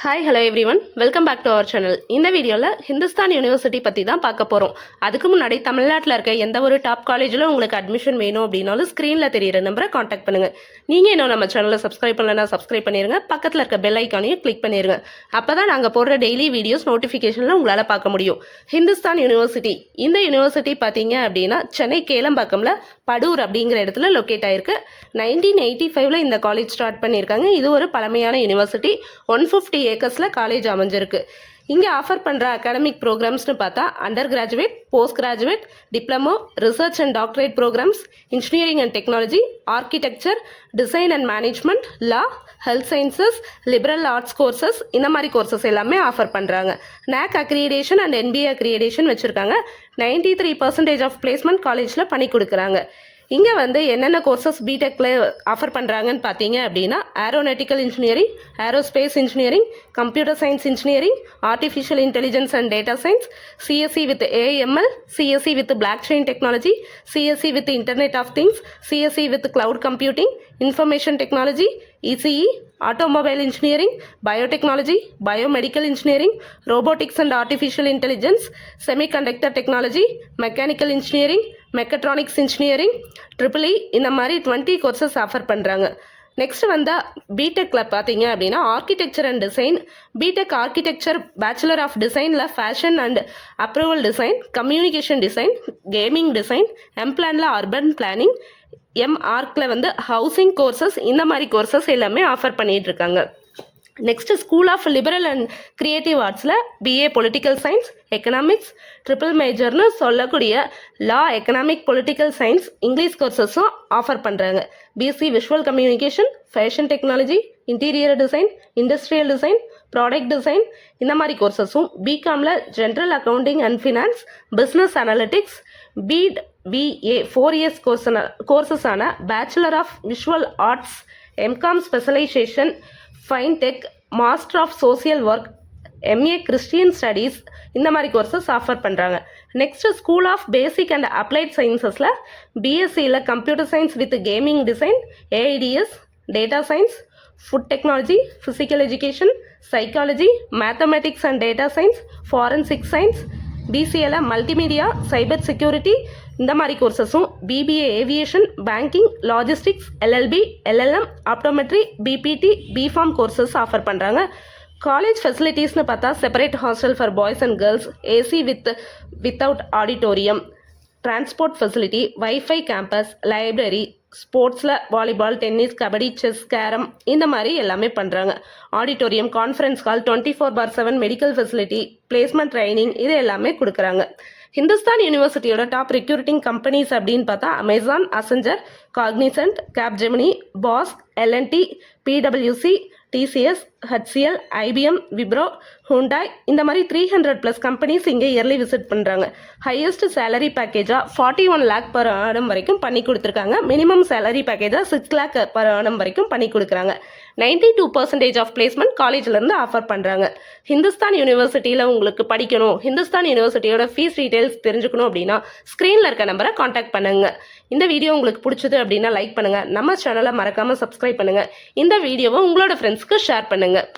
Hi hello every one welcome back to our channel. இந்த வீடியோவில் Hindustan university பற்றி தான் பார்க்க போகிறோம். அதுக்கு முன்னாடி தமிழ்நாட்டில் இருக்க எந்த ஒரு டாப் காலேஜில் உங்களுக்கு அட்மிஷன் வேணும் அப்படின்னாலும் ஸ்க்ரீனில் தெரியிற நம்பரை காண்டாக்ட் பண்ணுங்கள். நீங்கள் இன்னும் நம்ம சேனலை சப்ஸ்கிரைப் பண்ணலன்னா சப்ஸ்கிரைப் பண்ணிடுங்க. பக்கத்தில் இருக்க பெல் ஐக்கானையும் கிளிக் பண்ணிடுங்க. அப்போ தான் நாங்கள் போடுற டெய்லி வீடியோஸ் நோட்டிஃபிகேஷனில் உங்களால் பார்க்க முடியும். ஹிந்துஸ்தான் யூனிவர்சிட்டி, இந்த யூனிவர்சிட்டி பார்த்தீங்க அப்படின்னா சென்னை கேளம்பாக்கம்ல படூர் அப்படிங்கிற இடத்துல லொக்கேட் ஆயிருக்கு. 1985 இந்த காலேஜ் ஸ்டார்ட் பண்ணியிருக்காங்க. இது ஒரு பழமையான யூனிவர்சிட்டி. 150 ஏக்கர்ஸில் காலேஜ் அமைஞ்சிருக்கு. இங்கே ஆஃபர் பண்ணுற அகாடமிக் ப்ரோக்ராம்ஸ்னு பார்த்தா undergraduate, postgraduate, diploma, research and doctorate programmes, engineering and technology, architecture, design and management, law, health sciences, liberal arts courses, இந்த மாதிரி கோர்சஸ் எல்லாமே ஆஃபர் பண்ணுறாங்க. NAC accreditation and NBA accreditation வச்சுருக்காங்க. 93% of placement காலேஜில் பண்ணி கொடுக்குறாங்க. இங்கே என்னென்ன கோர்சஸ் பிடெக்கில் ஆஃபர் பண்ணுறாங்கன்னு பார்த்தீங்க அப்படின்னா aeronautical engineering, aerospace engineering, computer science engineering, artificial intelligence and data science, CSE with AML, CSE with blockchain technology, CSE with internet of things, CSE with cloud computing, information technology, ECE, automobile engineering, biotechnology, biomedical engineering, robotics and artificial intelligence, semiconductor technology, mechanical engineering, mechatronics engineering, EEE, இந்த மாதிரி 20 courses offer பண்ணுறாங்க. Next பிடெக்கில் பார்த்தீங்க அப்படின்னா architecture and design, BTech architecture, bachelor of டிசைனில் fashion and apparel design, communication design, gaming design, எம்பிளானில் urban planning, MArcல housing courses, இந்த மாதிரி கோர்சஸ் எல்லாமே ஆஃபர் பண்ணிட்டு இருக்காங்க. Next school of liberal and creative ஆர்ட்ஸில் BA political science, economics, triple மேஜர்னு சொல்லக்கூடிய law, economic, political science, English கோர்சஸும் ஆஃபர் பண்ணுறாங்க. BC visual communication, fashion technology, interior design, industrial design, product design, இந்த மாதிரி கோர்சஸும். பிகாமில் general accounting and finance, business analytics, BA 4 years கோர்சஸான bachelor of visual arts, MCom specialisation, fintech, master of social work, MA Christian studies, இந்த மாதிரி courses offer பண்ணுறாங்க. Next school of basic and applied சயின்சஸில் BSCயில் computer science with gaming design, AIDS, data science, food technology, physical education, psychology, mathematics and data science, forensic science, BCAல multimedia, cyber security, இந்த மாதிரி கோர்சஸும். BBA aviation, banking, logistics, LLB, LLM, optometry, BPT, BPharm courses offer பண்ணுறாங்க. College ஃபெசிலிட்டிஸ்னு பார்த்தா separate hostel for boys and girls, AC without auditorium, transport facility, wifi campus, library, ஸ்போர்ட்ஸில் volleyball, tennis, kabaddi, chess, carrom, இந்த மாதிரி எல்லாமே பண்ணுறாங்க. Auditorium, conference hall, 24/7 medical facility, placement training, இது எல்லாமே கொடுக்குறாங்க. ஹிந்துஸ்தான் யூனிவர்சிட்டியோட டாப் ரெக்ரூட்டிங் கம்பெனிஸ் அப்படின்னு பார்த்தா அமேசான், அசெஞ்சர், காக்னிசன்ட், கேப்ஜெமினி, பாஸ், LNT, PwC, TCS, HCL, IBM, Wipro, Hyundai, இந்த மாதிரி 300+ கம்பெனிஸ் இங்கே இயர்லி விசிட் பண்ணுறாங்க. ஹையஸ்ட் சேலரி பேக்கேஜாக 41 lakh per annum வரைக்கும் பண்ணி கொடுத்துருக்காங்க. Minimum salary பேக்கேஜாக 6 lakh per annum வரைக்கும் பண்ணி கொடுக்குறாங்க. 92% ஆஃப் பிளேஸ்மெண்ட் காலேஜ்லேருந்து ஆஃபர் பண்ணுறாங்க. ஹிந்துஸ்தான் யூனிவர்சிட்டியில் உங்களுக்கு படிக்கணும், ஹிந்துஸ்தான் யூனிவர்சிட்டியோட ஃபீஸ் டீட்டெயில்ஸ் தெரிஞ்சுக்கணும் அப்படின்னா ஸ்க்ரீனில் இருக்க நம்பரை காண்டாக்ட் பண்ணுங்கள். இந்த வீடியோ உங்களுக்கு பிடிச்சது அப்படின்னா லைக் பண்ணுங்கள். நம்ம சேனலை மறக்காமல் சப்ஸ்கிரைப் பண்ணுங்கள். இந்த வீடியோவை உங்களோட ஃப்ரெண்ட்ஸ்க்கு ஷேர் பண்ணுங்கள்.